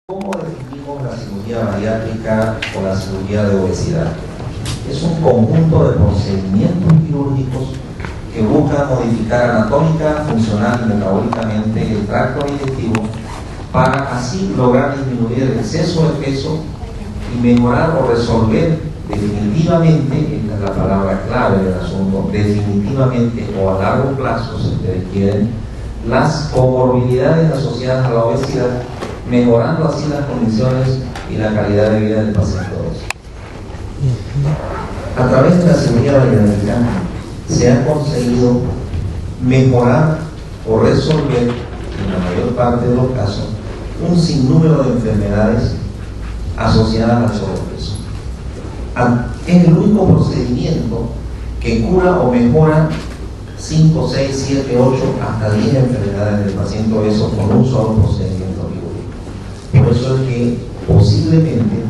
¿Cómo definimos la cirugía bariátrica o la cirugía de obesidad? Es un conjunto de procedimientos quirúrgicos que buscan modificar anatómica, funcional y metabólicamente el tracto digestivo para así lograr disminuir el exceso de peso y mejorar o resolver definitivamente, esta es la palabra clave del asunto, definitivamente o a largo plazo, si ustedes quieren, las comorbilidades asociadas a la obesidad, mejorando así las condiciones y la calidad de vida del paciente obeso. A través de la cirugía bariátrica se ha conseguido mejorar o resolver, en la mayor parte de los casos, un sinnúmero de enfermedades asociadas al sobrepeso. Es el único procedimiento que cura o mejora 5, 6, 7, 8, hasta 10 enfermedades del paciente obeso con un solo procedimiento quirúrgico. Por eso es que posiblemente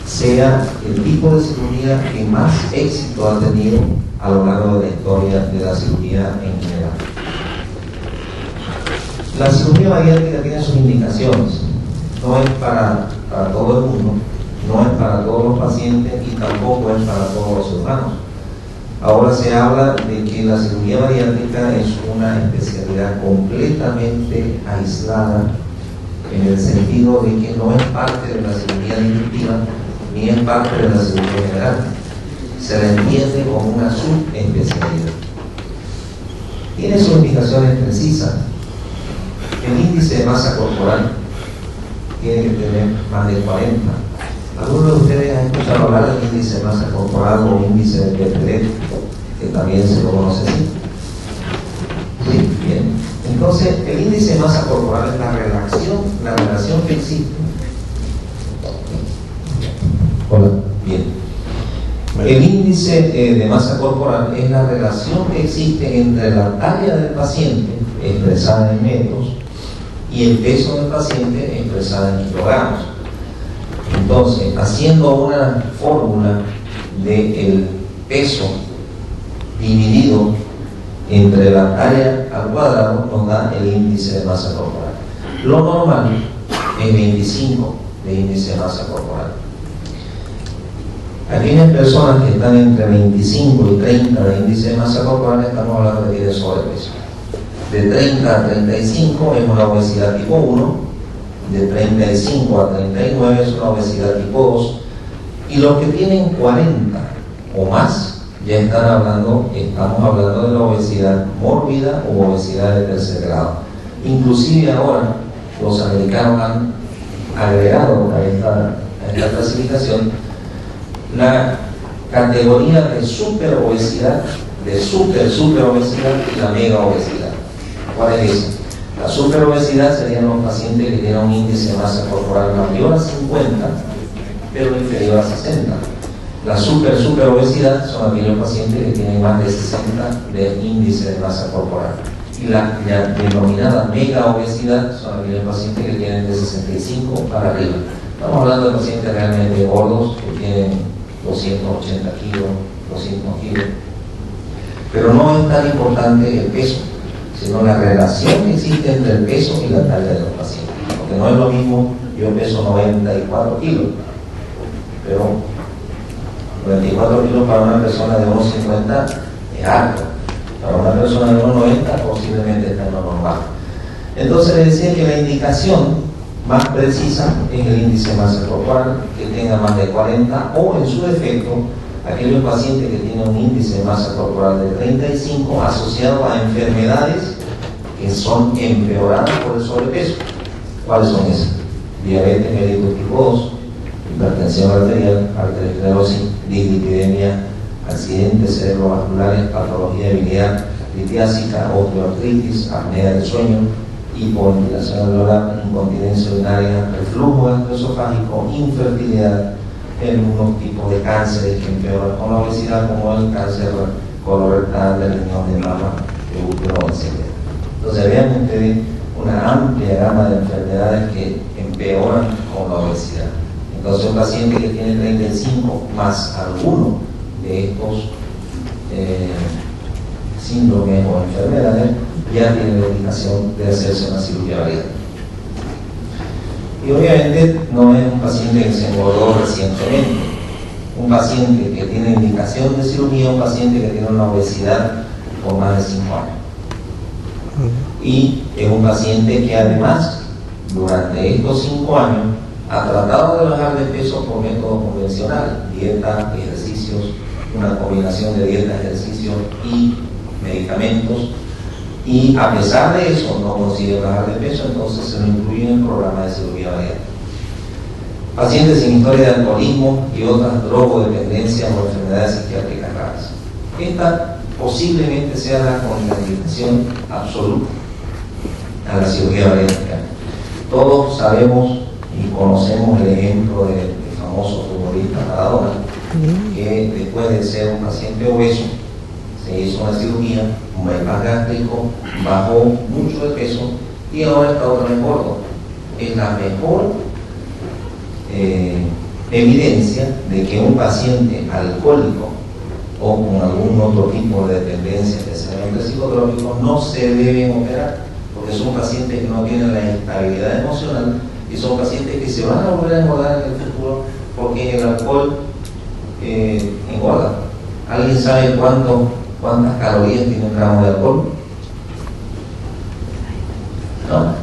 sea el tipo de cirugía que más éxito ha tenido a lo largo de la historia de la cirugía en general. La cirugía bariátrica tiene sus indicaciones, no es para todo el mundo, no es para todos los pacientes y tampoco es para todos los ciudadanos. Ahora se habla de que la cirugía bariátrica es una especialidad completamente aislada, en el sentido de que no es parte de la cirugía digestiva ni es parte de la cirugía general. Se la entiende como una subespecialidad. Tiene sus indicaciones precisas. El índice de masa corporal tiene que tener más de 40. ¿Algunos de ustedes han escuchado hablar del índice de masa corporal o índice de Petret, que también se lo conoce así? Sí, bien. Entonces, el índice de masa corporal es la relación que existe. Hola, bien. El índice de masa corporal es la relación que existe entre la talla del paciente, expresada en metros, y el peso del paciente, expresada en kilogramos. Entonces, haciendo una fórmula del peso dividido entre la talla al cuadrado nos da el índice de masa corporal. Lo normal es 25 de índice de masa corporal. Aquellas personas que están entre 25 y 30 de índice de masa corporal, estamos hablando de que de sobrepeso. De 30 a 35 es una obesidad tipo 1, de 35 a 39 es una obesidad tipo 2, y los que tienen 40 o más, ya estamos hablando de la obesidad mórbida o obesidad de tercer grado. Inclusive ahora los americanos han agregado a esta clasificación la categoría de superobesidad, de superobesidad y la mega obesidad. ¿Cuál es eso? La superobesidad serían los pacientes que tienen un índice de masa corporal mayor a 50, pero inferior a 60. La superobesidad son aquellos pacientes que tienen más de 60 de índice de masa corporal. Y la denominada mega obesidad son aquellos pacientes que tienen de 65 para arriba. Estamos hablando de pacientes realmente gordos que tienen 280 kilos, 200 kilos. Pero no es tan importante el peso, sino la relación que existe entre el peso y la talla de los pacientes. Porque no es lo mismo, yo peso 94 kilos, pero 94 kilos para una persona de 1,50 es alto. Para una persona de 1,90 posiblemente está en lo normal. Entonces le decía que la indicación más precisa es el índice de masa corporal, que tenga más de 40, o en su defecto, aquellos pacientes que tienen un índice de masa corporal de 35 asociado a enfermedades que son empeoradas por el sobrepeso. ¿Cuáles son esas? Diabetes mellitus tipo 2, hipertensión arterial, arteriosclerosis, dislipidemia, accidentes cerebrovasculares, patología de biliar, litiásica, osteoartritis, apnea del sueño, hipoventilación alveolar, incontinencia urinaria, reflujo gastroesofágico, infertilidad, algunos tipos de cánceres que empeoran con la obesidad, como el cáncer colorectal, del riñón, de mama, de útero, etc. Entonces vean ustedes una amplia gama de enfermedades que empeoran con la obesidad. Entonces un paciente que tiene 35 más alguno de estos síndromes o enfermedades ya tiene la indicación de hacerse una cirugía bariátrica. Y obviamente no es un paciente que se engordó recientemente, un paciente que tiene indicación de cirugía, un paciente que tiene una obesidad por más de 5 años. Y es un paciente que además, durante estos 5 años, ha tratado de bajar de peso por métodos convencionales, dieta, ejercicios, una combinación de dieta, ejercicios y medicamentos, y a pesar de eso no consigue bajar de peso, entonces se lo incluye en el programa de cirugía bariátrica. Pacientes sin historia de alcoholismo y otras drogodependencias o enfermedades psiquiátricas raras. Esta posiblemente sea la contraindicación absoluta a la cirugía bariátrica. Todos sabemos y conocemos el ejemplo del famoso futbolista Maradona, que después de ser un paciente obeso se hizo una cirugía, un bypass gástrico, bajó mucho de peso y ahora está otra vez gordo. Es la mejor evidencia de que un paciente alcohólico o con algún otro tipo de dependencia, especialmente psicotrópicos, no se deben operar, porque son pacientes que no tienen la estabilidad emocional y son pacientes que se van a volver a engordar en el futuro porque el alcohol engorda. ¿Alguien sabe cuántas calorías tiene un gramo de alcohol? ¿No?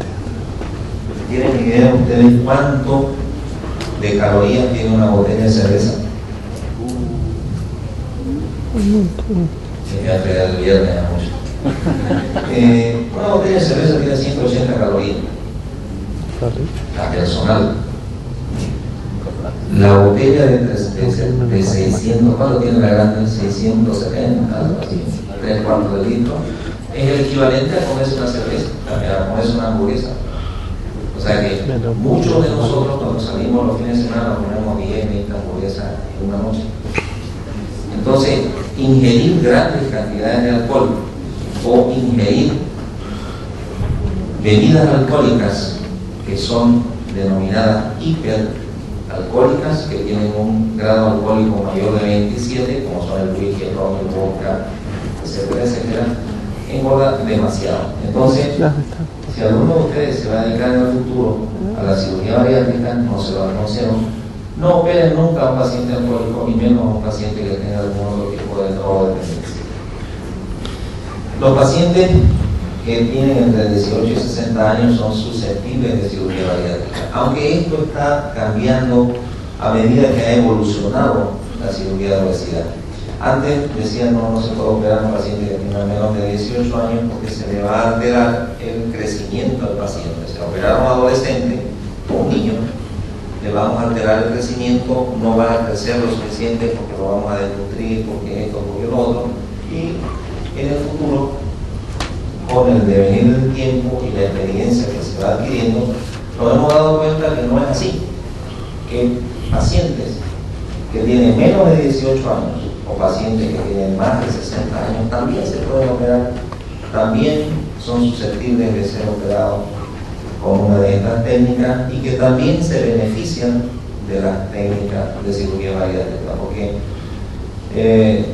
¿Tienen idea ustedes cuánto de calorías tiene una botella de cerveza? Se me ha pegado el viernes a mucho. Una botella de cerveza tiene 180 calorías. La personal. La botella de 600, ¿cuánto tiene la grande? 670, algo así, 3/4 de litro, es el equivalente a comerse una cerveza, a comerse una hamburguesa. O sea que muchos de nosotros cuando salimos los fines de semana comemos 10, 20 hamburguesas en una noche. Entonces, ingerir grandes cantidades de alcohol o ingerir bebidas alcohólicas que son denominadas hiperalcohólicas, que tienen un grado alcohólico mayor de 27, como son el whisky, el ron, el vodka, etcétera, etcétera, engorda demasiado. Entonces, si alguno de ustedes se va a dedicar en el futuro a la cirugía bariátrica, no se lo aconsejo. No operen nunca a un paciente alcohólico, ni menos a un paciente que tenga algún otro tipo de drogodependencia. Los pacientes que tienen entre 18 y 60 años son susceptibles de cirugía bariátrica, aunque esto está cambiando a medida que ha evolucionado la cirugía de obesidad. Antes decían no se puede operar a un paciente que tenga menos de 18 años porque se le va a alterar el crecimiento del paciente. Si operaron a un adolescente o un niño, le vamos a alterar el crecimiento, no va a crecer lo suficiente porque lo vamos a desnutrir, porque esto, porque lo otro, y en el futuro, con el devenir del tiempo y la experiencia que se va adquiriendo, nos hemos dado cuenta que no es así, que pacientes que tienen menos de 18 años o pacientes que tienen más de 60 años también se pueden operar, también son susceptibles de ser operados con una de estas técnicas y que también se benefician de las técnicas de cirugía bariátrica, porque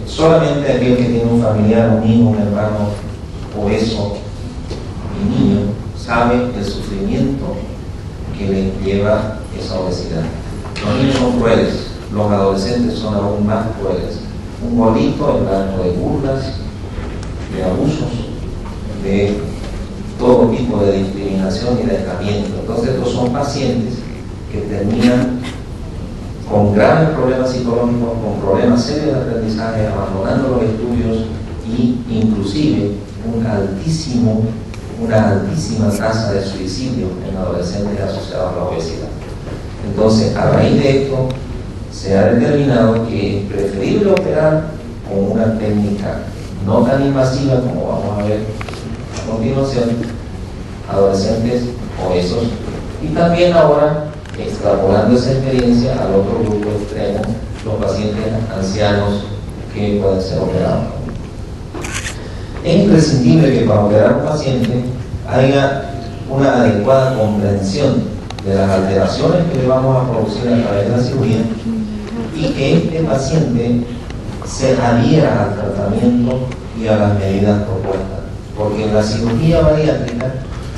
solamente aquel que tiene un familiar, un hijo, un hermano obeso y niño sabe el sufrimiento que le lleva esa obesidad. Los niños son crueles, los adolescentes son aún más crueles. Un gordito en blanco de burlas, de abusos, de todo tipo de discriminación y de aislamiento. Entonces estos son pacientes que terminan con graves problemas psicológicos, con problemas serios de aprendizaje, abandonando los estudios y inclusive una altísima tasa de suicidio en adolescentes asociados a la obesidad. Entonces, a raíz de esto, se ha determinado que es preferible operar con una técnica no tan invasiva como vamos a ver a continuación, adolescentes obesos, y también ahora extrapolando esa experiencia al otro grupo extremo, los pacientes ancianos que pueden ser operados. Es imprescindible que para operar a un paciente haya una adecuada comprensión de las alteraciones que le vamos a producir a través de la cirugía y que este paciente se adhiera al tratamiento y a las medidas propuestas, porque la cirugía bariátrica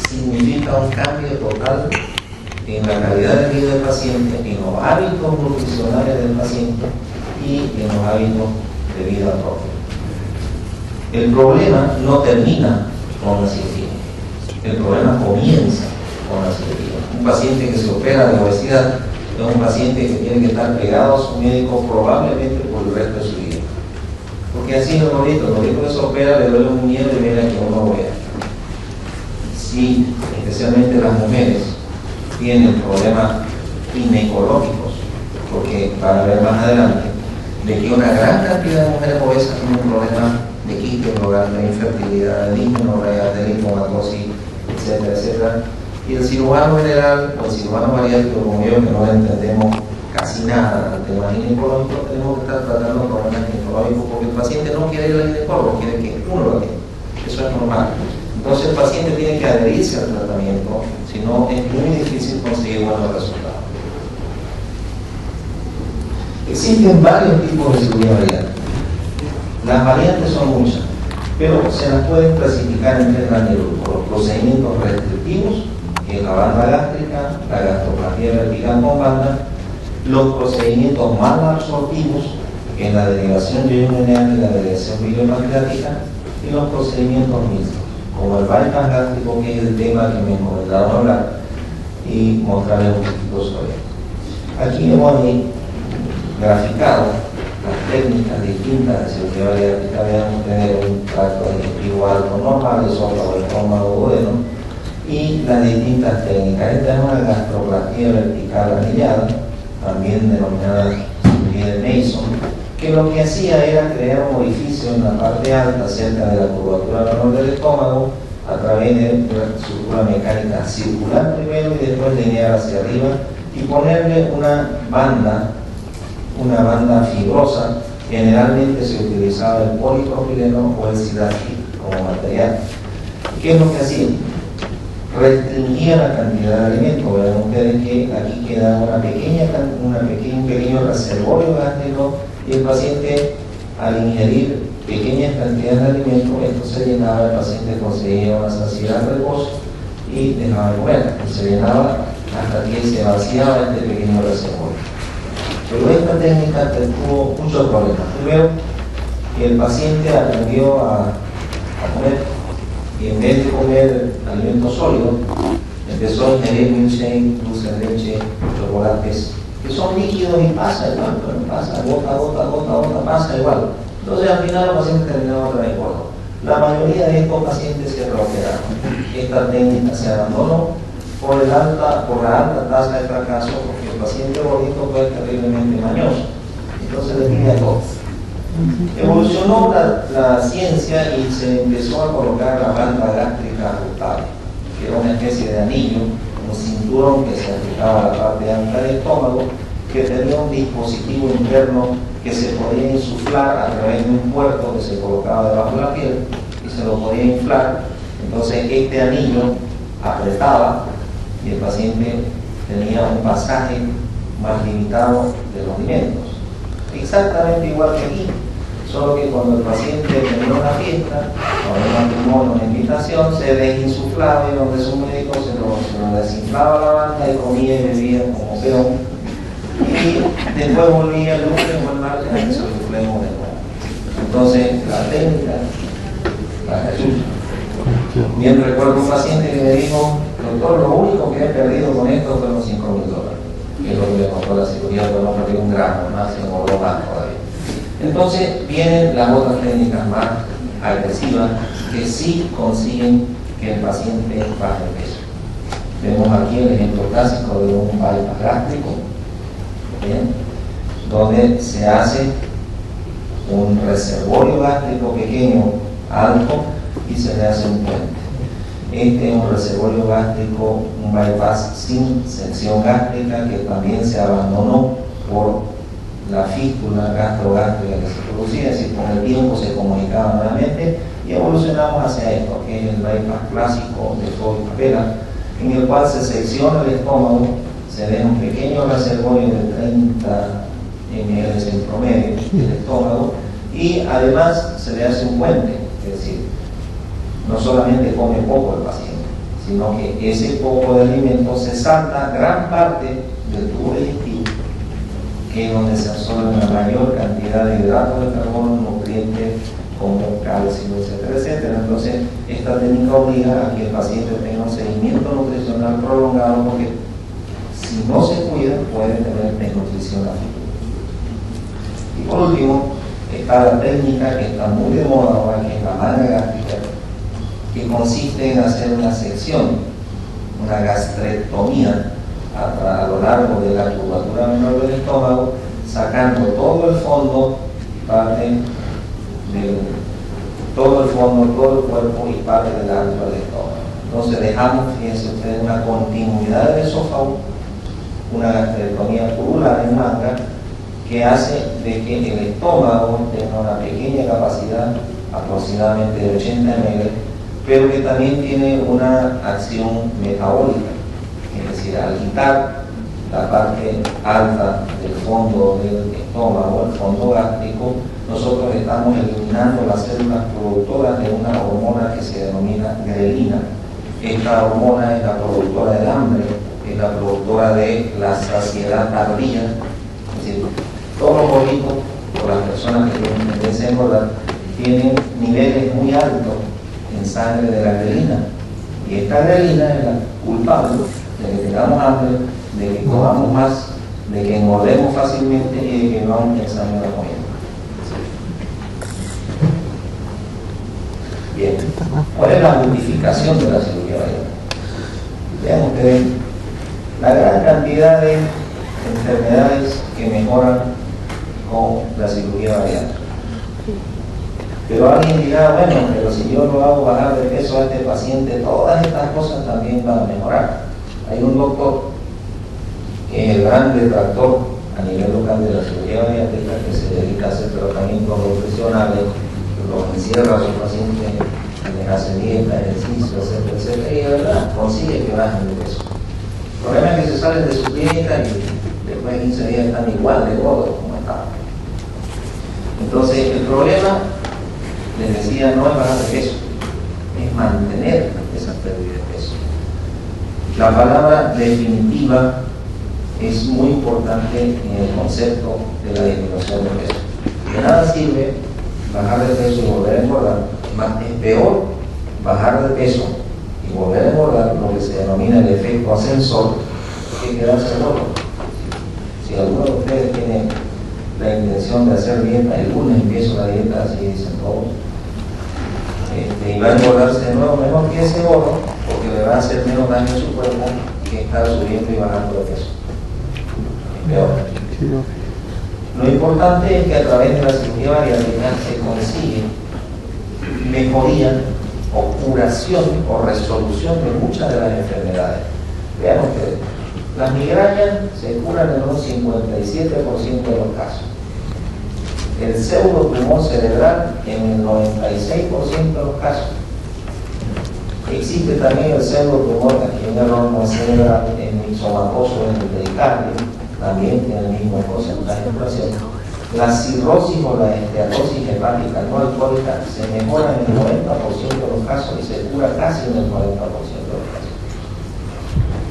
significa un cambio total en la calidad de vida del paciente, en los hábitos nutricionales del paciente y en los hábitos de vida propia. El problema no termina con la cirugía, el problema comienza con la cirugía. Un paciente que se opera de obesidad es un paciente que tiene que estar pegado a su médico probablemente por el resto de su vida. Porque así es el gordito que se opera le duele un miedo y viene a que uno vea. Si especialmente las mujeres tienen problemas ginecológicos, porque para ver más adelante, de que una gran cantidad de mujeres obesas tienen un problema de quiste oral, de infertilidad, de dismenorrea, de linfomatosis, etcétera, etcétera. Y el cirujano general o el cirujano bariátrico, como yo, que no entendemos casi nada del tema ginecológico, tenemos que estar tratando problemas ginecológicos porque el paciente no quiere ir al ginecólogo, quiere que uno lo atienda. Eso es normal. Entonces el paciente tiene que adherirse al tratamiento, si no es muy difícil conseguir buenos resultados. Existen varios tipos de cirugía bariátrica. Las variantes son muchas, pero se las pueden clasificar en tres grandes grupos: los procedimientos restrictivos, que es la banda gástrica, la gastroplastia vertical con banda; los procedimientos mal absortivos, que es la derivación yeyuneal y la derivación biliopancreática; y los procedimientos mixtos, como el bypass gástrico, que es el tema que me encomendaron hablar y mostrarles un poquito sobre esto. Aquí hemos graficado las técnicas distintas de cirugía bariátrica. Debemos tener un tracto digestivo alto normal, esófago, estómago, duodeno, y las distintas técnicas. Esta es una gastroplastia vertical anillada, también denominada cirugía de Mason, que lo que hacía era crear un orificio en la parte alta, cerca de la curvatura menor del estómago, a través de una estructura mecánica circular primero y después lineal hacia arriba, y ponerle una banda fibrosa. Generalmente se utilizaba el polipropileno o el silacil como material. ¿Qué es lo que hacía? Restringía la cantidad de alimentos. Vean ustedes que aquí queda un pequeño reservorio gástrico, y el paciente, al ingerir pequeñas cantidades de alimentos, esto se llenaba, el paciente conseguía una saciedad de reposo y dejaba de comer, y se llenaba hasta que se vaciaba este pequeño reservorio. Pero esta técnica tuvo muchos problemas. Primero, que el paciente aprendió a comer, y en vez de comer alimentos sólidos, empezó a ingerir milkshake, dulce de leche, chocolates, que son líquidos y pasa igual, pero pasa gota a gota, pasa igual. Entonces al final los pacientes terminaron otra vez gordos. La mayoría de estos pacientes se reoperaron. Esta técnica se abandonó por la alta tasa de fracaso, porque el paciente gordito fue terriblemente mañoso. Entonces le pide a todos. Evolucionó la ciencia y se empezó a colocar la banda gástrica ajustable, que era una especie de anillo, un cinturón que se aplicaba a la parte alta del estómago, que tenía un dispositivo interno que se podía insuflar a través de un puerto que se colocaba debajo de la piel y se lo podía inflar. Entonces este anillo apretaba y el paciente tenía un pasaje más limitado de los alimentos. Exactamente igual que aquí, solo que cuando el paciente tenía una fiesta o un matrimonio, una invitación, se desinsuflaba y donde su médico se lo desinflaba la banda y comía y bebía como peón, y después volvía el lunes o el martes a que se lo insuflemos de nuevo. Entonces la técnica la ayuda. Bien, recuerdo un paciente que me dijo: doctor, lo único que he perdido con esto fueron $5,000, que es lo que le costó la cirugía, pero no perdí un gramo, más se engordó más todavía. Entonces vienen las otras técnicas más agresivas que sí consiguen que el paciente baje de peso. Vemos aquí el ejemplo clásico de un bypass gástrico, ¿bien?, donde se hace un reservorio gástrico pequeño, alto, y se le hace un puente. Este es un reservorio gástrico, un bypass sin sección gástrica, que también se abandonó por la fístula gastrogástrica que se producía, es decir, con el tiempo se comunicaba nuevamente, y evolucionamos hacia esto, que es el bypass clásico de Fogg y Capella, en el cual se secciona el estómago, se deja un pequeño reservorio de 30 ml en promedio del estómago, y además se le hace un puente, es decir, no solamente come poco el paciente, sino que ese poco de alimento se salta gran parte del tubo digestivo, que es donde se absorbe la mayor cantidad de hidratos de carbono, nutrientes como calcio, etcétera, etcétera. Entonces, esta técnica obliga a que el paciente tenga un seguimiento nutricional prolongado, porque si no se cuida puede tener desnutrición a futuro. Y por último, está la técnica que está muy de moda ahora, que es la manga gástrica, que consiste en hacer una sección, una gastrectomía a lo largo de la curvatura menor del estómago, sacando todo el fondo, todo el cuerpo y parte del ancho del estómago. Entonces dejamos, fíjense ustedes, una continuidad del esófago, una gastrectomía tubular en manga, que hace de que el estómago tenga una pequeña capacidad, aproximadamente de 80 ml, pero que también tiene una acción metabólica, es decir, al quitar la parte alta del fondo del estómago, el fondo gástrico, nosotros estamos eliminando las células productoras de una hormona que se denomina grelina. Esta hormona es la productora del hambre, es la productora de la saciedad tardía. Es decir, todos los gorditos o las personas que tienen tendencia a engordar tienen niveles muy altos en sangre de la grelina, y esta grelina es la culpable de que tengamos hambre, de que comamos más, de que engordemos fácilmente y de que vamos pensando en la comida. Bien, ¿cuál es la justificación de la cirugía bariátrica? Vean ustedes la gran cantidad de enfermedades que mejoran con la cirugía bariátrica. Pero alguien dirá, bueno, pero si yo lo hago bajar de peso a este paciente, todas estas cosas también van a mejorar. Hay un doctor que es el gran detractor a nivel local de la cirugía bariátrica, que se dedica a hacer tratamientos nutricionales, los encierra a sus pacientes, les hace dieta, ejercicio, etcétera, etcétera, y de verdad consigue que bajen de peso. El problema es que se salen de su dieta y después de 15 días están igual de gordos como estaban. Entonces, el problema, les decía, no es bajar de peso, es mantener esa pérdida de peso. La palabra definitiva es muy importante en el concepto de la disminución de peso. De nada sirve bajar de peso y volver a engordar, es peor bajar de peso y volver a engordar, lo que se denomina el efecto ascensor, que quedarse gordo. Si alguno de ustedes tiene la intención de hacer dieta, el lunes empiezo la dieta, así dicen todos, y va a engordarse de nuevo, mejor que ese gordo, porque le va a hacer menos daño a su cuerpo que estar subiendo y bajando de peso. Es peor. Lo importante es que a través de la cirugía bariátrica se consigue mejoría o curación o resolución de muchas de las enfermedades. Vean ustedes, las migrañas se curan en un 57% de los casos. El pseudotumor cerebral en el 96% de los casos. Existe también el pseudotumor, aquí hay un error no cerebral, en mixomatoso, en el pericardio, también tiene el mismo porcentaje de curación. La cirrosis o la esteatosis hepática no alcohólica se mejora en el 90% de los casos y se cura casi en el 40% de los casos.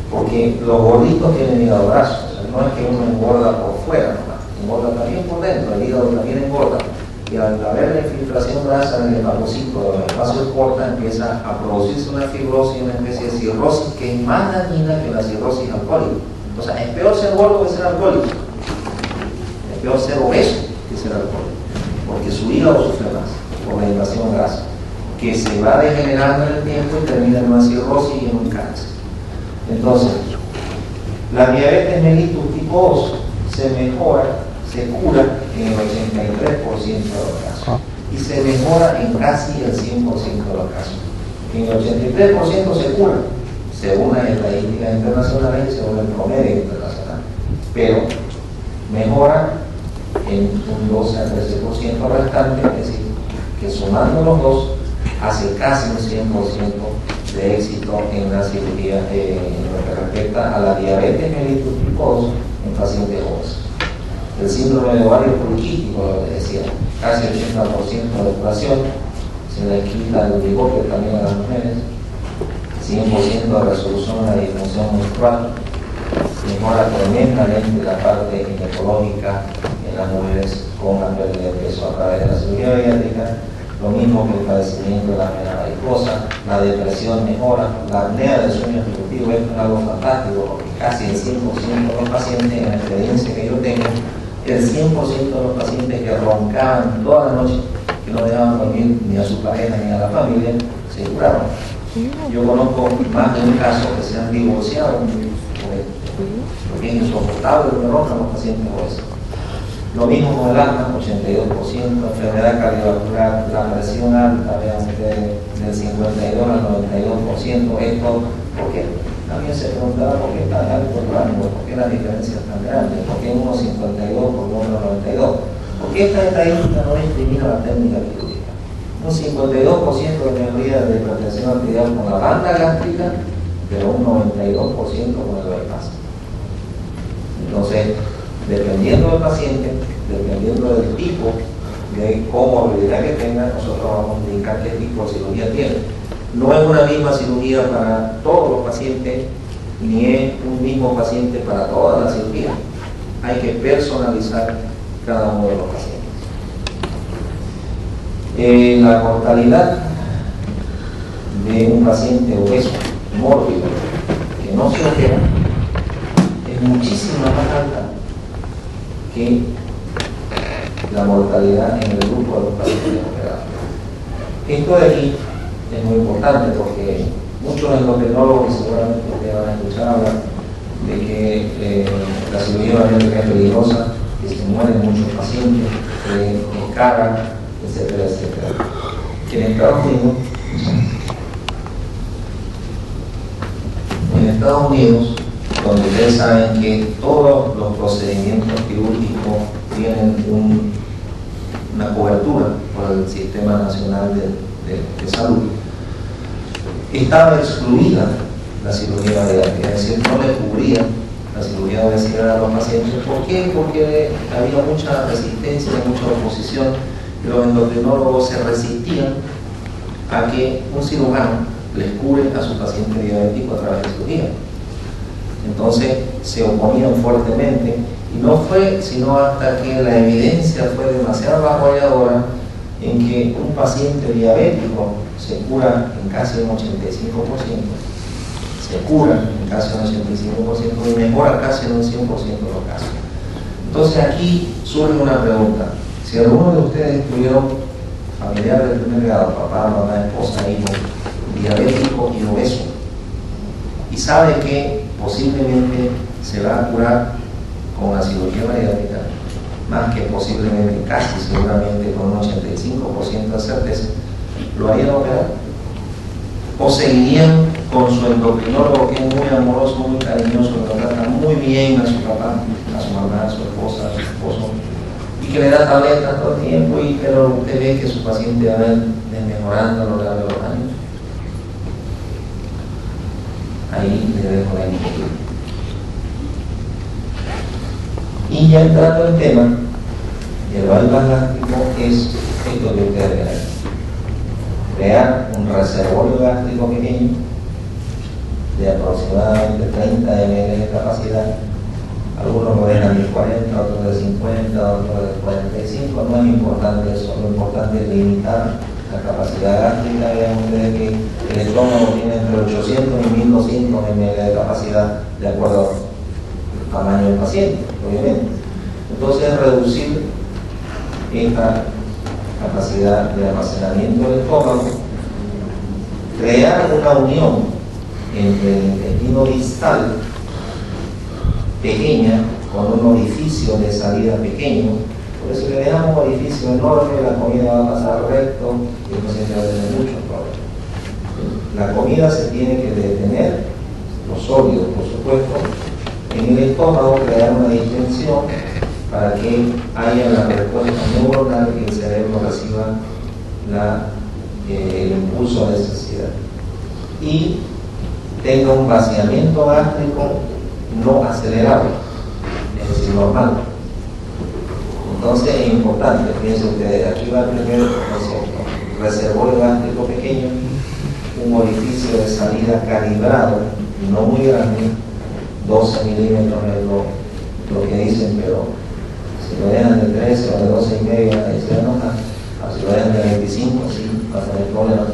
Porque los gorditos tienen hígado graso, o sea, no es que uno engorda por fuera, engorda también por dentro, el hígado también engorda. Y al haber la infiltración grasa en el hepatocito de los espacios cortos, empieza a producirse una fibrosis, una especie de cirrosis que es más dañina que la cirrosis alcohólica. O sea, es peor ser gordo que ser alcohólico. Es peor ser obeso que ser alcohólico, porque su hígado sufre más por la invasión grasa, que se va degenerando en el tiempo y termina en una cirrosis y en un cáncer. Entonces, la diabetes mellitus tipo 2 se mejora, se cura en el 83% de los casos y se mejora en casi el 100% de los casos. En el 83% se cura, según las estadísticas internacionales y según el promedio internacional, pero mejora en un 12 a 13% restante, es decir, que sumando los dos hace casi un 100% de éxito en la cirugía en lo que respecta a la diabetes mellitus tipo 2 en pacientes jóvenes. El síndrome de ovario poliquístico, lo que decía, casi 80% de curación, se le quita el bigote también a las mujeres, 100% de resolución de la disfunción menstrual, mejora tremendamente la parte ginecológica en las mujeres con la pérdida de peso a través de la cirugía bariátrica, lo mismo que el padecimiento de la vena varicosa, la depresión mejora, la apnea del sueño obstructivo. Esto es algo fantástico, porque casi el 100% de los pacientes, en la experiencia que yo tengo, el 100% de los pacientes que roncaban toda la noche, que no dejaban dormir ni a su pareja ni a la familia, se curaron. Yo conozco más de un caso que se han divorciado porque es insoportable lo que roncan los pacientes por eso. Lo mismo con el asma, 82%, enfermedad cardiovascular, la presión alta, vean ustedes, del 52 al 92%. Esto, ¿por qué? También se preguntaba por qué está alto el rango, por qué la diferencia es tan grande, por qué uno 52 por uno 92. ¿Por qué esta estadística no discrimina la técnica quirúrgica? Un 52% de mejoría de hipertensión arterial con la banda gástrica, pero un 92% con el bypass. Entonces, dependiendo del paciente, dependiendo del tipo de comorbilidad que tenga, nosotros vamos a indicar qué tipo de cirugía tiene. No es una misma cirugía para todos los pacientes, ni es un mismo paciente para todas las cirugías. Hay que personalizar cada uno de los pacientes. La mortalidad de un paciente obeso, mórbido, que no se opera, es muchísimo más alta que la mortalidad en el grupo de los pacientes operados. Esto de aquí es muy importante porque muchos endocrinólogos, y seguramente ustedes van a escuchar hablar de que la cirugía bariátrica es peligrosa, que se mueren muchos pacientes, que es cara, etcétera, etcétera. Que en Estados Unidos, donde ustedes saben que todos los procedimientos quirúrgicos tienen una cobertura por el Sistema Nacional de Salud, estaba excluida la cirugía bariátrica, es decir, no le cubría la cirugía de obesidad a los pacientes. ¿Por qué? Porque había mucha resistencia, mucha oposición, y los endocrinólogos se resistían a que un cirujano les cubre a su paciente diabético a través de cirugía. Entonces se oponían fuertemente, y no fue sino hasta que la evidencia fue demasiado arrolladora en que un paciente diabético se cura en casi un 85%, se cura en casi un 85% y mejora casi en un 100% de los casos. Entonces aquí surge una pregunta: si alguno de ustedes tuvieron familiar del primer grado, papá, mamá, esposa, hijo, diabético y obeso, y sabe que posiblemente se va a curar con la cirugía bariátrica, más que posiblemente, casi seguramente con un 85% de certeza, ¿lo harían operar? ¿O seguirían con su endocrinólogo, que es muy amoroso, muy cariñoso, que lo trata muy bien a su papá, a su mamá, a su esposa, a su esposo, y que le da tabletas todo el tiempo, pero usted ve que su paciente va a ver desmejorando a lo largo de los años? Ahí le dejo la inquietud. Y ya entrando en tema, el bypass gástrico es esto que ustedes ven: crear un reservorio gástrico pequeño de aproximadamente 30 ml de capacidad. Algunos lo dejan de 40, otros de 50, otros de 45. No es importante eso, lo importante es limitar la capacidad gástrica. Vean ustedes que el estómago tiene entre 800 y 1200 ml de capacidad, de acuerdo al tamaño del paciente, obviamente. Entonces, reducir esta capacidad de almacenamiento del estómago, crear una unión entre el intestino distal pequeña con un orificio de salida pequeño. Por eso le dejamos un orificio enorme, la comida va a pasar recto y el paciente va a tener muchos problemas. La comida se tiene que detener, los sólidos por supuesto, en el estómago, crear una distensión para que haya la respuesta neuronal y el cerebro reciba el impulso de saciedad y tenga un vaciamiento gástrico no acelerado, es decir, normal. Entonces es importante, fíjense ustedes, aquí va el primer concepto: reservorio gástrico pequeño, un orificio de salida calibrado, no muy grande, 12 milímetros es lo que dicen, pero si lo dejan de 13 o de 12 y media, ahí se enoja. Si lo dejan de 25, sí, va a tener problemas.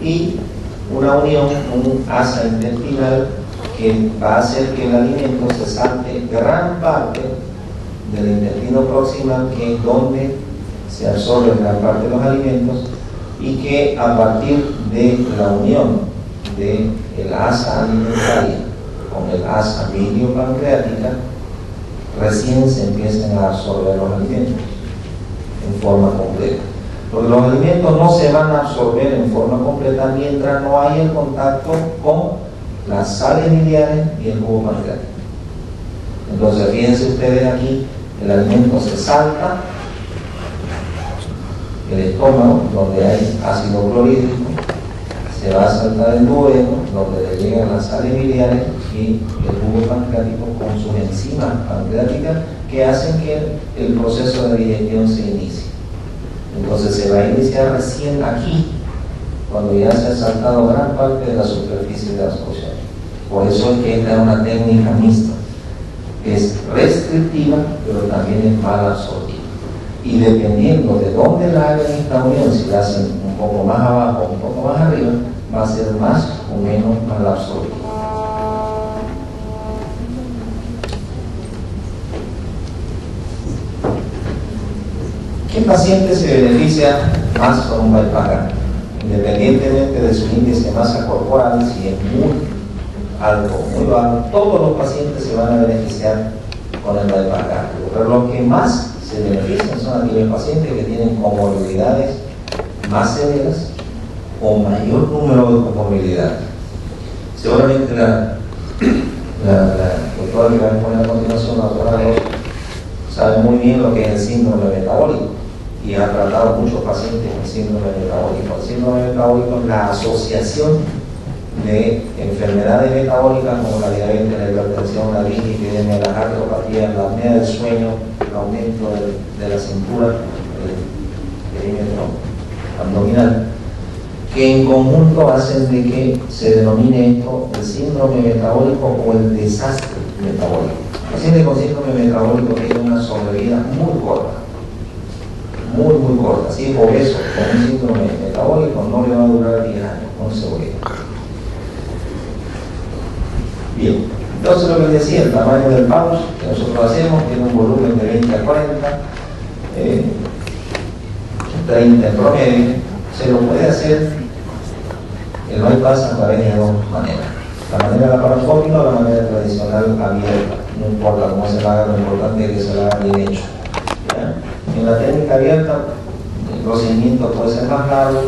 Y una unión, un asa intestinal que va a hacer que el alimento se salte gran parte del intestino proximal, que es donde se absorbe gran parte de los alimentos, y que a partir de la unión del asa alimentaria con el asa miliopancreática, recién se empiezan a absorber los alimentos en forma completa. Porque los alimentos no se van a absorber en forma completa mientras no haya el contacto con las sales biliares y el jugo pancreático. Entonces, fíjense ustedes aquí, el alimento se salta, el estómago, donde hay ácido clorhídrico, se va a saltar el duodeno, donde le llegan las sales biliares y el jugo pancreático con sus enzimas pancreáticas que hacen que el proceso de digestión se inicie. Entonces se va a iniciar recién aquí, cuando ya se ha saltado gran parte de la superficie de absorción. Por eso es que esta es una técnica mixta. Es restrictiva, pero también es mal absortiva. Y dependiendo de dónde la hagan esta unión, si la hacen un poco más abajo o un poco más arriba, va a ser más o menos mal absortiva. ¿Qué paciente se beneficia más con un bypass? Independientemente de su índice de masa corporal, si es muy alto o muy bajo, todos los pacientes se van a beneficiar con el bypass gástrico. Pero los que más se benefician son aquellos pacientes que tienen comorbilidades más severas o mayor número de comorbilidades. Seguramente la doctora que va a poner a continuación, la doctora Rosa, sabe muy bien lo que es el síndrome metabólico y ha tratado muchos pacientes con síndrome metabólico. El síndrome metabólico es la asociación de enfermedades metabólicas como la diabetes, la hipertensión, la dislipidemia, la arteriopatía, la apnea del sueño, el aumento de la cintura, el perímetro abdominal, que en conjunto hacen de que se denomine esto el síndrome metabólico o el desastre metabólico. El paciente con síndrome metabólico tiene una sobrevida muy corta, muy corta. Si es obeso con un síndrome metabólico, no le va a durar 10 años, con seguridad. Bien, entonces lo que les decía, el tamaño del pouch que nosotros hacemos tiene un volumen de 20 a 40, 30 en promedio. Se lo puede hacer el bypass a través de dos maneras: la manera laparoscópica o la manera tradicional abierta. No importa cómo se la haga, lo importante es que se la haga bien hecho. ¿Ya? En la técnica abierta, el procedimiento puede ser más largo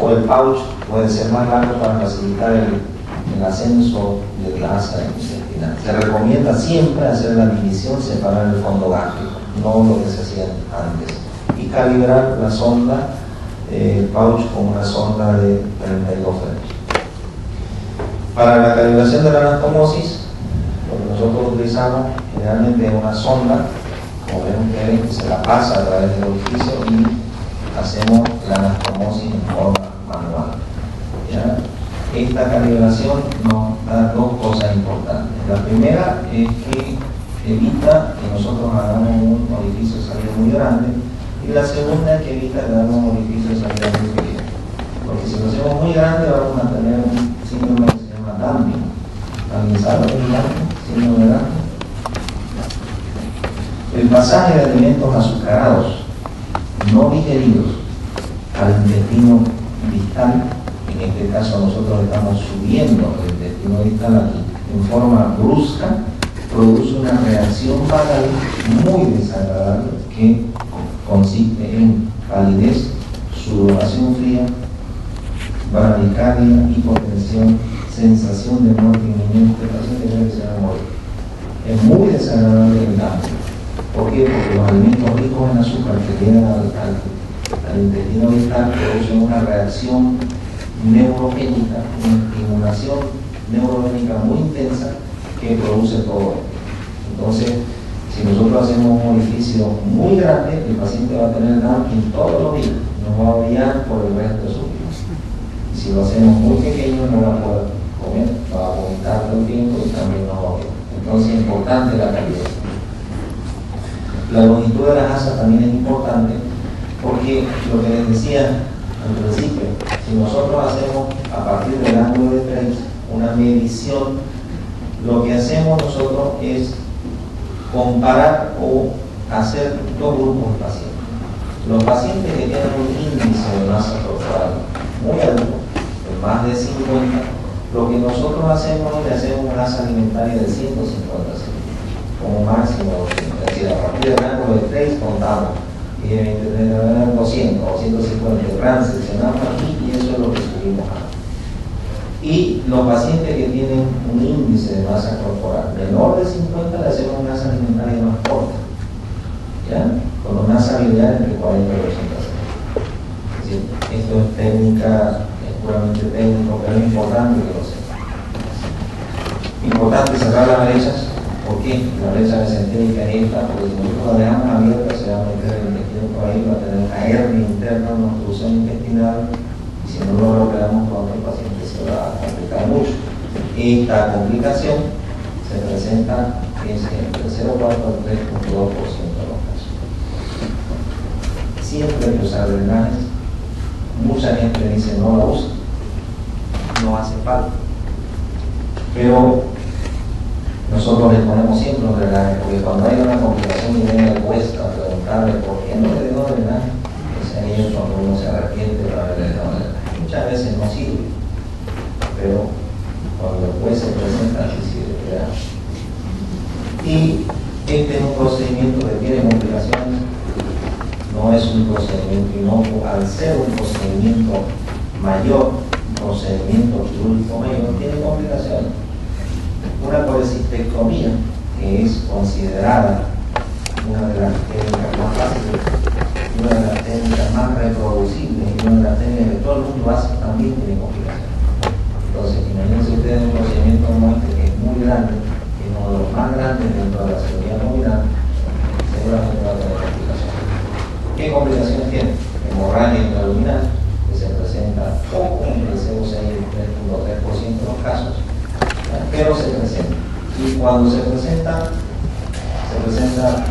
o el pouch puede ser más largo para facilitar el ascenso de la asa intestinal. Se recomienda siempre hacer la división, separar el fondo gástrico, no lo que se hacía antes, y calibrar la sonda pouch con una sonda de 32 French. Para la calibración de la anastomosis, lo que nosotros utilizamos generalmente es una sonda, como ven ustedes, que se la pasa a través del orificio y hacemos la anastomosis en forma manual. ¿Ya? Esta calibración nos da dos cosas importantes. La primera es que evita que nosotros hagamos un orificio de salida muy grande, y la segunda es que evita que hagamos un orificio de salida muy pequeño. Porque si lo hacemos muy grande, vamos a tener un síndrome que se llama dumping. ¿Alguien sabe qué es dumping? Síndrome de dumping. El pasaje de alimentos azucarados no digeridos al intestino distal, en este caso nosotros estamos subiendo el intestino distal aquí en forma brusca, produce una reacción vagal muy desagradable que consiste en palidez, sudoración fría, bradicardia, hipotensión, sensación de muerte inminente. El paciente cree que se va a morir. Es muy desagradable el dumping. ¿Por qué? Porque los alimentos ricos en azúcar que llegan al intestino distal producen una reacción neurogénica, una estimulación neurogénica muy intensa que produce todo esto. Entonces, si nosotros hacemos un orificio muy grande, el paciente va a tener dumping todos los días, nos va a odiar por el resto de su vida. si lo hacemos muy pequeño no va a poder comer, va a vomitar todo el tiempo y también no va a beber. Entonces es importante la calidez. La longitud de las asas también es importante porque lo que les decía al principio, si nosotros hacemos a partir del ángulo de Trace una medición, lo que hacemos nosotros es comparar o hacer dos grupos de pacientes. Los pacientes que tienen un índice de masa corporal muy alto, de más de 50, lo que nosotros hacemos es le hacemos una tasa alimentaria de 150 como máximo, es decir, a partir del ángulo de 3 contamos y de 200 o 150 transicionamos aquí y eso es lo que subimos acá. Y los pacientes que tienen un índice de masa corporal menor de 50 le hacemos una tasa alimentaria más corta, ¿ya? Con una saluridad entre 40 y 80. Es decir, esto es técnica, es puramente técnico, pero es importante que lo sepa. Importante cerrar las brechas. ¿Por qué? La brecha mesentérica es esta, porque si nosotros la dejamos abierta se va a meter el intestino por ahí, va a tener una hernia interna, una obstrucción intestinal, y si no lo operamos pronto el paciente se va a complicar mucho. Esta complicación se presenta entre 0,4 al 3,2% de los casos. Siempre hay que usar drenajes. Mucha gente dice no la usa, no hace falta, pero nosotros le ponemos siempre un drenaje, porque cuando hay una complicación y viene el juez a preguntarle por qué no le dio drenaje, pues ahí es cuando uno se arrepiente de haberle dado drenaje. Muchas veces no sirve, pero cuando el juez se presenta sí sirve drenaje. Y este es un procedimiento que tiene complicaciones, no es un procedimiento inocuo, al ser un procedimiento mayor, un procedimiento quirúrgico mayor, tiene complicaciones. Una colecistectomía, que es considerada una de las técnicas más fáciles, una de las técnicas más reproducibles y una de las técnicas que todo el mundo hace, también tiene complicaciones. Entonces, imagínense ustedes un procedimiento como este que es muy grande, que es uno de los más grandes dentro de la cirugía abdominal, seguramente va a tener complicaciones. ¿Qué complicaciones tiene? Hemorragia intraabdominal, que se presenta poco, entre el 0,6 y el 3,3% de los casos, pero se presenta. Y cuando se presenta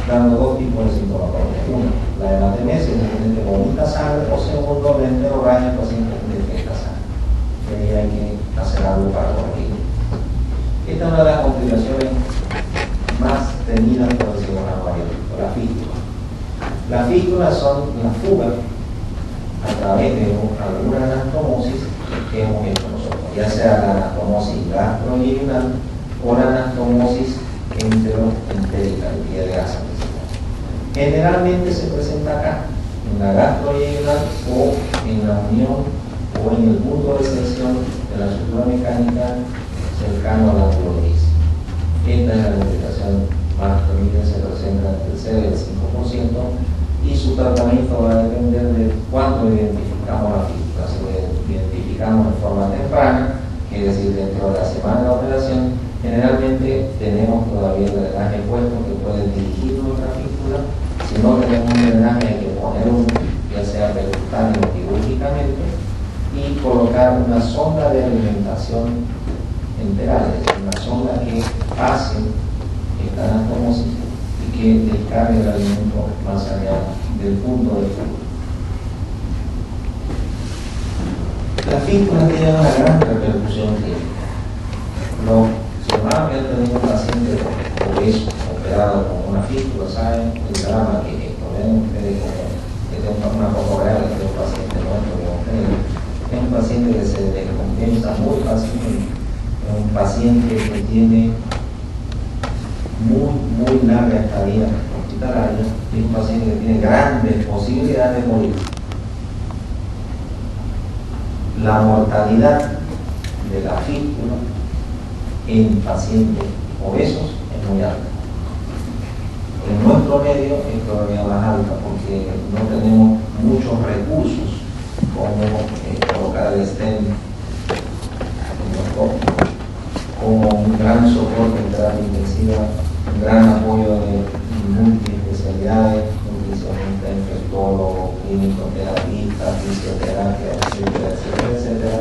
dando dos tipos de sintomatología. Una, la hematemesia, el paciente vomita sangre, o segundo, la enterorragia, el paciente detecta sangre. Y ahí hay que hacer algo para corregir. Esta es una de las complicaciones más temidas por el cirujano bariátrico, la fístula. Las fístulas son las fugas a través de alguna anastomosis que hemos hecho nosotros, ya sea la anastomosis gastrointestinal o la anastomosis enteroentérica, el pie de asa. Generalmente se presenta acá, en la gastrointestinal o en la unión o en el punto de sección de la estructura mecánica cercano a la ángulo gris. Esta es la complicación más común, se presenta entre el 0 y el 5%. Y su tratamiento va a depender de cuándo identificamos la fístula. Si lo identificamos de forma temprana, es decir, dentro de la semana de la operación, generalmente tenemos todavía el drenaje puesto que puede dirigir nuestra fístula. Si no tenemos un drenaje, hay que poner uno, ya sea percutáneo o quirúrgicamente, y colocar una sonda de alimentación enteral, es decir, una sonda que pase esta anastomosis y que descargue el alimento más allá del punto de fuga. La fístula tiene una gran repercusión clínica. Si van a tener un paciente obeso operado con una fístula, saben el drama que es esto. Ven ustedes como una fotografía de un paciente nuestro que es un paciente que se descompensa muy fácilmente, es un paciente que tiene muy larga estadía hospitalaria, es un paciente que tiene grandes posibilidades de morir. La mortalidad de la fístula en pacientes obesos es muy alta. En nuestro medio es todavía más alta porque no tenemos muchos recursos como colocar el stent como un gran soporte en terapia intensiva, un gran apoyo de multiespecialidades, nutricionista, infectólogo, clínico, terapista, fisioterapia, etcétera, etcétera, etcétera.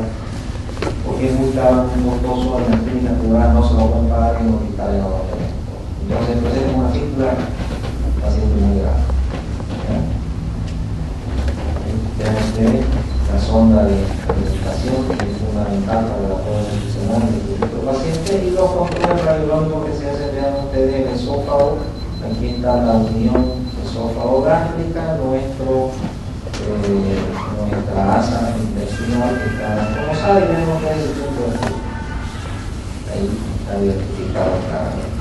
paciente muy grave. Tenemos la sonda de alimentación, que es fundamental para el apoyo nutricional de nuestro paciente, y los controles radiológicos que se hacen realmente del esófago. Aquí está la unión esófago-gástrica, nuestra asa intestinal que está anastomosada, y vemos que hay el punto de fuga. Ahí está identificado claramente.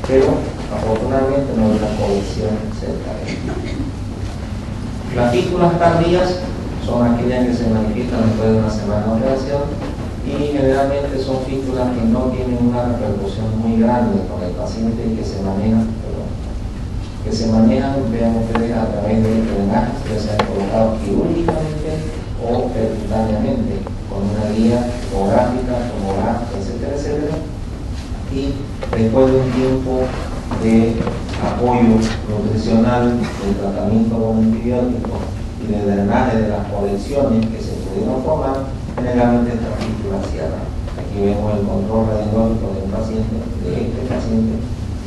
Pero afortunadamente no hay una colección cerca de él. Las fístulas tardías son aquellas que se manifiestan después de una semana de operación y generalmente son fístulas que no tienen una repercusión muy grande con el paciente y que se manejan, vean ustedes, a través de drenajes que se han colocado quirúrgicamente o percutánea,mente con una guía ecográfica, tomográfica, etcétera, etcétera. Y después de un tiempo de apoyo nutricional, de tratamiento con antibióticos y de drenaje de las colecciones que se pudieron formar, generalmente esta fístula cierra. Aquí vemos el control radiológico de un paciente, de este paciente,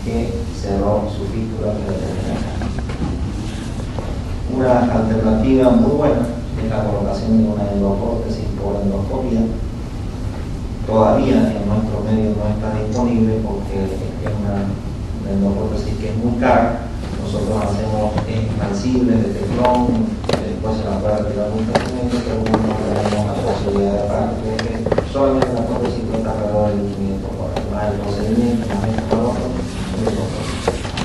que cerró su fístula. Una alternativa muy buena es la colocación de una endoprótesis por endoscopia. Todavía en nuestro medio no está disponible porque es una endoprótesis que es muy cara. Nosotros hacemos expansibles de teflón, después se la puede retirar muy fácilmente, pero no tenemos la posibilidad de pagar, porque solamente la prótesis cuesta alrededor de 500 dólares, más el procedimiento, más el otro.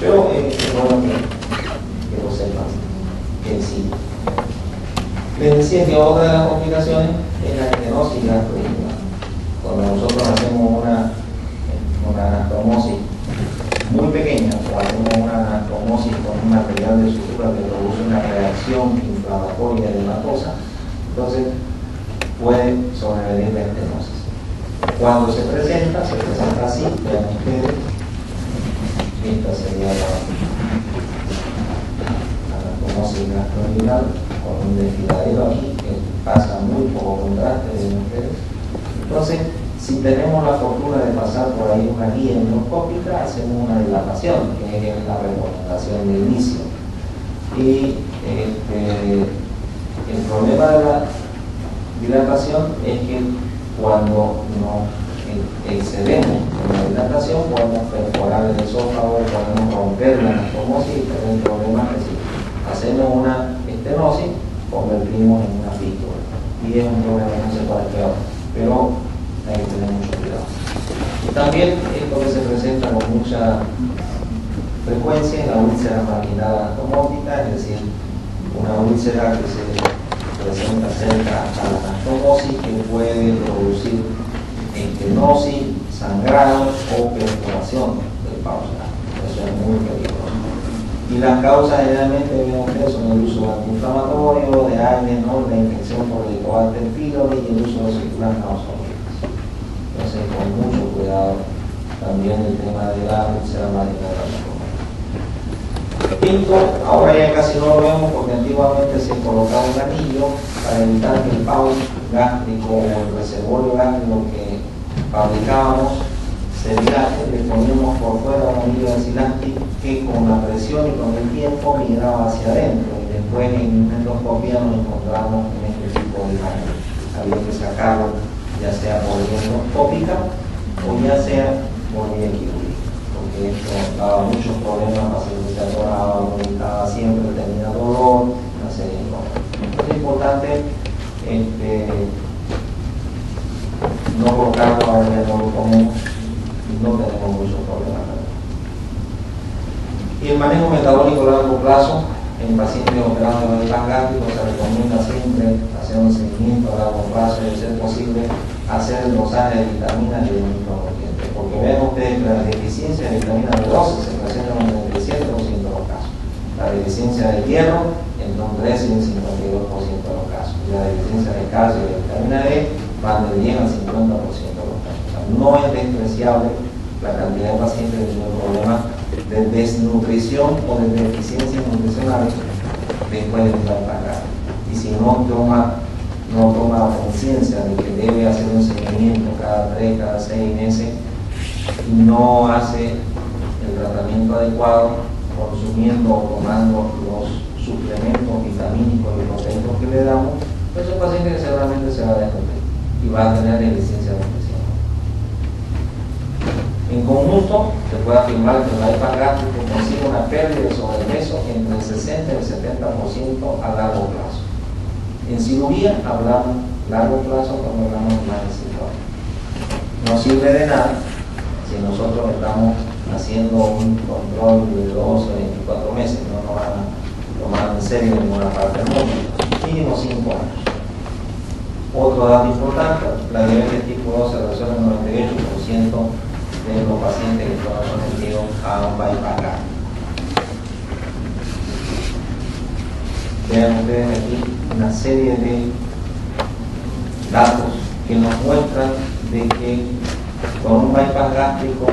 Pero es bueno que lo sepan, que sí. Les decía que otra de las complicaciones es la estenosis gastrointestinal. Cuando nosotros hacemos una anastomosis muy pequeña, o hacemos una anastomosis con un material de sutura que produce una reacción inflamatoria de la cosa, entonces puede sobrevenir la estenosis. Cuando se presenta así, vean ustedes, esta sería la anastomosis gastrointestinal con un desfiladero aquí que pasa muy poco contraste, vean ustedes. Entonces, si tenemos la fortuna de pasar por ahí una guía endoscópica, hacemos una dilatación, que es la recomendación de inicio. Y el problema de la dilatación es que cuando nos excedemos en la dilatación, podemos perforar el esófago, podemos romper la anastomosis, pero el problema es que si hacemos una estenosis, convertimos en una fístula. Y es un problema que no se puede peor. Pero hay que tener mucho cuidado. También esto que se presenta con mucha frecuencia es la úlcera marginal anatomótica, es decir, una úlcera que se presenta cerca a la anastomosis que puede producir estenosis, sangrado o perforación del pausa. Eso es muy peligroso. Y las causas generalmente vemos que son el uso antiinflamatorio, de AINES, ¿no? La infección por el Helicobacter pylori y el uso de ciclán nauseolíticos. Entonces, con mucho cuidado también el tema de la úlcera marginal anatomótica. Quinto, ahora ya casi no lo vemos porque antiguamente se colocaba un anillo para evitar que el pouch gástrico o el reservorio gástrico que fabricábamos se dilate, le poníamos por fuera un anillo de siláctico que con la presión y con el tiempo migraba hacia adentro, y después en una endoscopia nos encontramos en este tipo de imagen. Había que sacarlo ya sea por vía endoscópica o ya sea por vía quirúrgica, porque esto daba muchos problemas, paciente se atoraba, vomitaba siempre, tenía dolor, una serie de cosas. Es importante no colocarlo, ahora ya no lo ponemos, no tenemos muchos problemas. Y el manejo metabólico a largo plazo en pacientes operados de plan gástrico se recomienda siempre hacer un seguimiento a largo plazo y, de ser posible, hacer el dosaje de vitaminas y de micronutrientes, porque vean ustedes que la deficiencia de vitamina B12 se presenta en un 37% de los casos, la deficiencia de hierro entre un 13 y un 52% de los casos, y la deficiencia de calcio y de vitamina D van del 10 al 50% de los casos. O sea, no es despreciable la cantidad de pacientes que tienen problemas de desnutrición o de deficiencias nutricionales después de un plan gástrico. Y si no toma conciencia de que debe hacer un seguimiento cada 3, cada 6 meses y no hace el tratamiento adecuado, consumiendo o tomando los suplementos vitamínicos y proteicos que le damos, pues es un paciente que seguramente se va a desnutrir y va a tener deficiencia de nutrición. En conjunto, se puede afirmar que el bypass gástrico consigue una pérdida de sobrepeso entre el 60 y el 70% a largo plazo. En cirugía hablamos largo plazo cuando hablamos de más de 5 años. No sirve de nada si nosotros estamos haciendo un control de 2 o 24 meses, no nos van a tomar en serio en ninguna parte del mundo, mínimo 5 años. Otro dato importante, la diabetes tipo 2 se resuelve en 98% de los pacientes que fueron sometidos a un bypass gástrico. Vean ustedes aquí una serie de datos que nos muestran de que con un bypass gástrico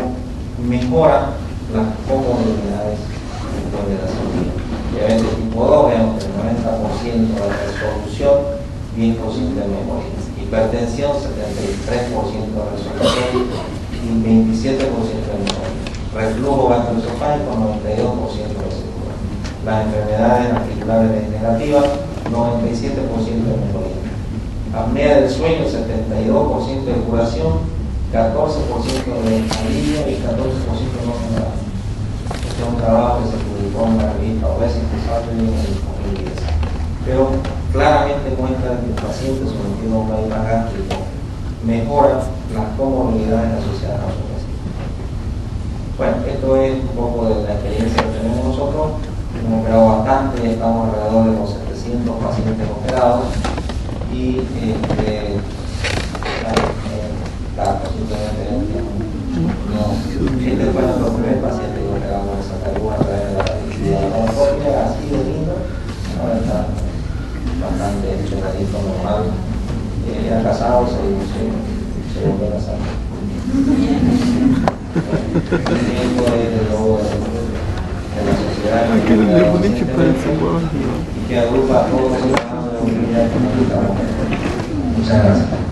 mejora las comorbilidades después de la cirugía. Diabetes tipo 2, vemos que el 90% de resolución, 10% de memoria. Hipertensión, 73% de resolución y 27% de memoria. Reflujo gastroesofágico, 92% de resolución. Las enfermedades articulares degenerativas, 97% de memoria. Apnea del sueño, 72% de curación, 14% de alivio y 14% no general. Este es un trabajo que se publicó en la revista Obesity en el 2010. Pero claramente muestra que el paciente sometido a un bypass gástrico mejora las comorbilidades asociadas a su obesidad. Bueno, esto es un poco de la experiencia que tenemos nosotros. Hemos operado bastante, estamos alrededor de los 700 pacientes operados y este fue nuestro primer paciente que operamos en Santa Cruz a través de la laparoscopia, así de lindo. Ahora está bastante entrenadito, normal. Era casado, se volvió a casar. Miembro de la sociedad que agrupa a todos los ciudadanos de la unidad económica. Muchas gracias.